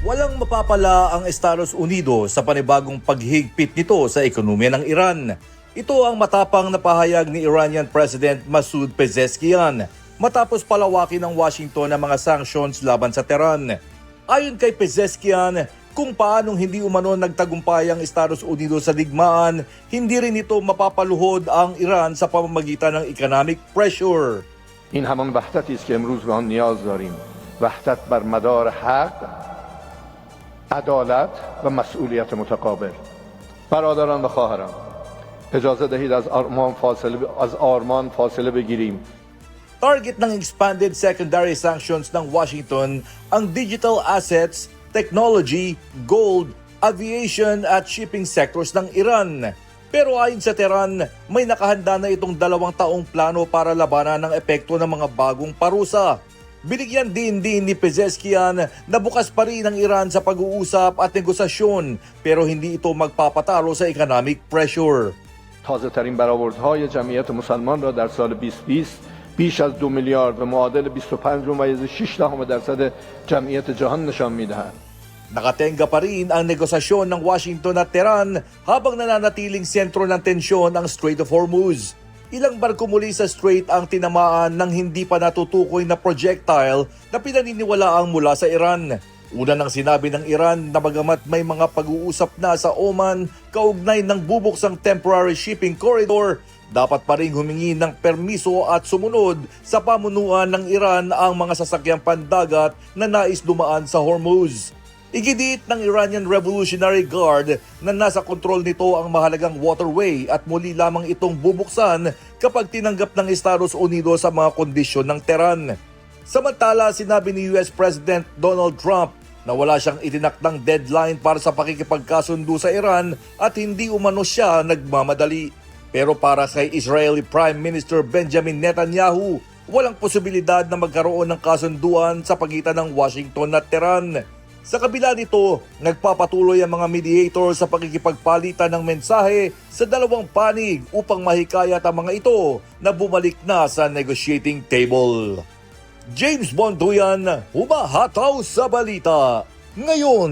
Walang mapapala ang Estados Unidos sa panibagong paghigpit nito sa ekonomiya ng Iran. Ito ang matapang na pahayag ni Iranian President Masoud Pezeshkian matapos palawakin ng Washington ang mga sanctions laban sa Tehran. Ayon kay Pezeshkian, kung paanong hindi umano nagtagumpay ang Estados Unidos sa digmaan, hindi rin ito mapapaluhod ang Iran sa pamamagitan ng economic pressure. این همان وحدتی است که امروز به آن نیاز داریم. وحدت بر مدار حق، عدالت و مسئولیت متقابل. برادران و خواهران، اجازه دهید از آرمان فاصله بگیریم. Target ng expanded secondary sanctions ng Washington ang digital assets, technology, gold, aviation at shipping sectors ng Iran. Pero ayon sa Tehran, may nakahanda na itong 2 taong plano para labanan ang epekto ng mga bagong parusa. Binigyan din ni Pezeshkian na bukas pa rin ang Iran sa pag-uusap at negosasyon pero hindi ito magpapatalo sa economic pressure. تازه‌ترین برآوردهای جمعیت مسلمان را در سال 2020 بیش از 2 میلیارد و معادل 25.6% جمعیت جهان نشان می‌دهد. Nakatenga pa rin ang negosasyon ng Washington at Tehran habang nananatiling sentro ng tensyon ang Strait of Hormuz. Ilang barko muli sa strait ang tinamaan ng hindi pa natutukoy na projectile na pinaniniwalaang mula sa Iran. Una nang sinabi ng Iran na bagamat may mga pag-uusap na sa Oman kaugnay ng bubuksang temporary shipping corridor, dapat pa rin humingi ng permiso at sumunod sa pamunuan ng Iran ang mga sasakyang pandagat na nais dumaan sa Hormuz. Iginiit ng Iranian Revolutionary Guard na nasa kontrol nito ang mahalagang waterway at muli lamang itong bubuksan kapag tinanggap ng Estados Unidos sa mga kondisyon ng Tehran. Samantala, sinabi ni US President Donald Trump na wala siyang itinakdang deadline para sa pakikipagkasundo sa Iran at hindi umano siya nagmamadali. Pero para kay Israeli Prime Minister Benjamin Netanyahu, walang posibilidad na magkaroon ng kasunduan sa pagitan ng Washington at Tehran. Sa kabila nito, nagpapatuloy ang mga mediator sa pakikipagpalitan ng mensahe sa dalawang panig upang mahikayat ang mga ito na bumalik na sa negotiating table. James Bonduyan, humahataw sa balita ngayon.